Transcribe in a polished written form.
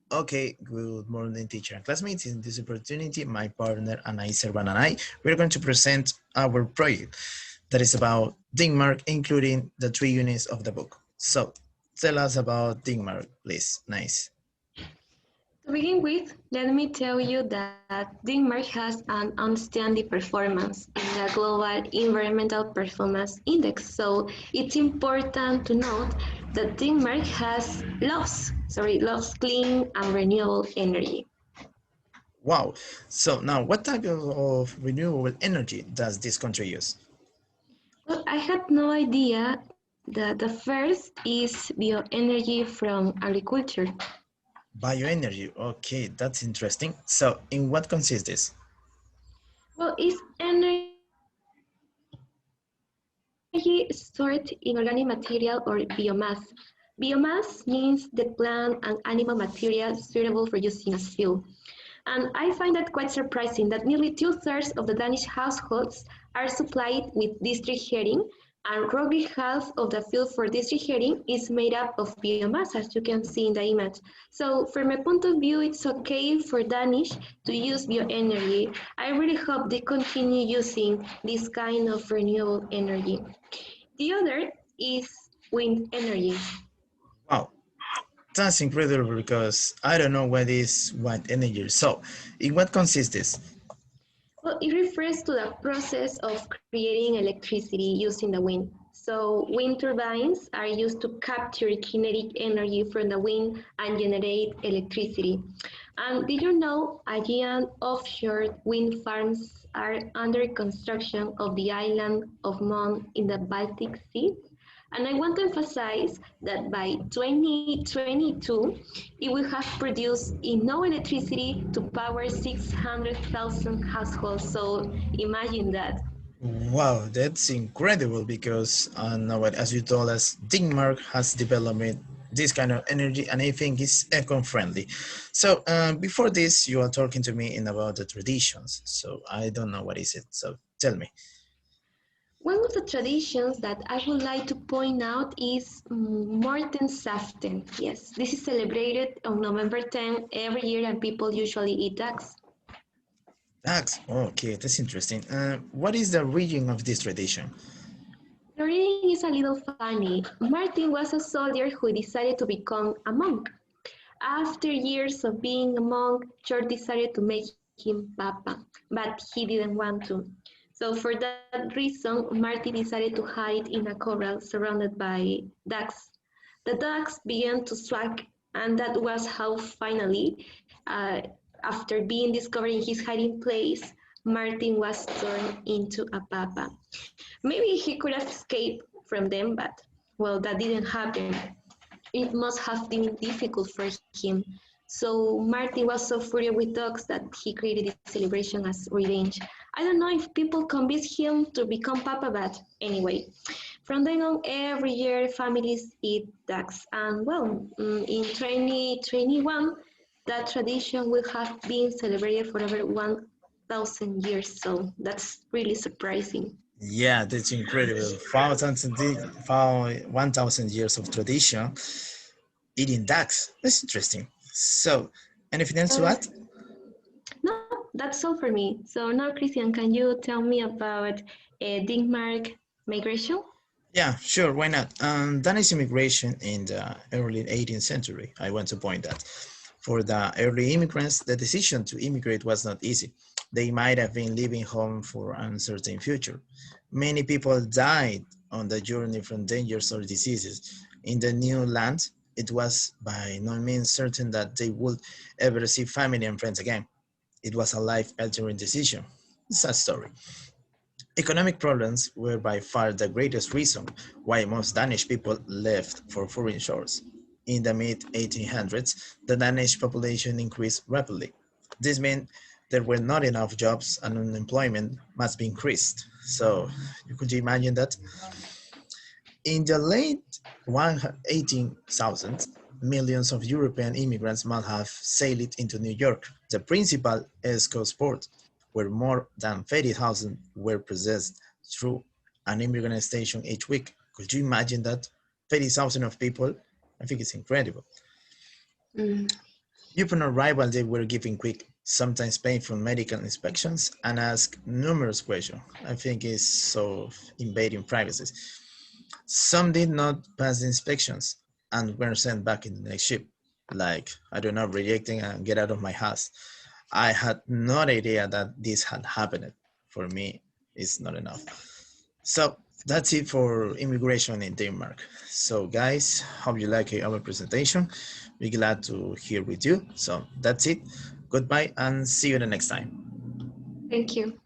Okay, good morning, teacher and classmates. In this opportunity, my partner Anaís and I, we're going to present our project that is about Denmark, including the 3 units of the book. So, tell us about Denmark, please. Nice. To begin with, let me tell you that Denmark has an outstanding performance in the Global Environmental Performance Index. So it's important to note that Denmark loves clean and renewable energy. Wow. So now, what type of renewable energy does this country use? Well, I had no idea that the first is bioenergy from agriculture. Bioenergy. Okay, that's interesting. So, in what consists this? Well, it's energy stored in organic material or biomass. Biomass means the plant and animal material suitable for using as fuel. And I find that quite surprising that nearly two-thirds of the Danish households are supplied with district heating, and roughly half of the fuel for district heating is made up of biomass, as you can see in the image. So from my point of view, it's okay for Danish to use bioenergy. I really hope they continue using this kind of renewable energy. The other is wind energy. Wow, that's incredible because I don't know what is wind energy. So, in what consists this? Well, it refers to the process of creating electricity using the wind. So wind turbines are used to capture kinetic energy from the wind and generate electricity. And did you know Aegean offshore wind farms are under construction of the island of Mon in the Baltic Sea? And I want to emphasize that by 2022, it will have produced enough electricity to power 600,000 households. So imagine that. Wow, that's incredible because now, as you told us, Denmark has developed this kind of energy and I think it's eco-friendly. So before this, you are talking to me in about the traditions. So I don't know what is it. So tell me. One of the traditions that I would like to point out is Mortensaften. Yes, this is celebrated on November 10 every year and people usually eat ducks. Tax. Okay, that's interesting. What is the origin of this tradition? The reading is a little funny. Martin was a soldier who decided to become a monk. After years of being a monk, George decided to make him papa, but he didn't want to. So for that reason, Marty decided to hide in a corral surrounded by ducks. The ducks began to swag, and that was how finally, after being discovered in his hiding place, Martin was turned into a papa. Maybe he could have escaped from them, but well, that didn't happen. It must have been difficult for him. So Martin was so furious with dogs that he created this celebration as revenge. I don't know if people convinced him to become Papa, but anyway. From then on, every year families eat ducks. And well, in 2021, that tradition will have been celebrated for over 1,000 years. So that's really surprising. Yeah, that's incredible. 1,000 years of tradition eating ducks. That's interesting. So, anything else to Uh, add? No, that's all for me. So now, Christian, can you tell me about Denmark migration? Yeah, sure, why not? Danish immigration in the early 18th century, I want to point that. For the early immigrants, the decision to immigrate was not easy. They might have been leaving home for an uncertain future. Many people died on the journey from dangers or diseases. In the new land, it was by no means certain that they would ever see family and friends again. It was a life-altering decision. Sad story. Economic problems were by far the greatest reason why most Danish people left for foreign shores. In the mid-1800s, the Danish population increased rapidly. This meant there were not enough jobs and unemployment must be increased. So, could you imagine that? In the late 18,000s, millions of European immigrants must have sailed into New York, the principal East Coast port, where more than 30,000 were processed through an immigrant station each week. Could you imagine that? 30,000 of people? I think it's incredible. Mm. Upon arrival, they were given quick, sometimes painful medical inspections and asked numerous questions. I think it's so invading privacy. Some did not pass the inspections and were sent back in the next ship, like, I don't know, rejecting and get out of my house. I had no idea that this had happened. For me, it's not enough. So that's it for immigration in Denmark. So guys, hope you like our presentation. We're glad to hear with you. So that's it. Goodbye and see you the next time. Thank you.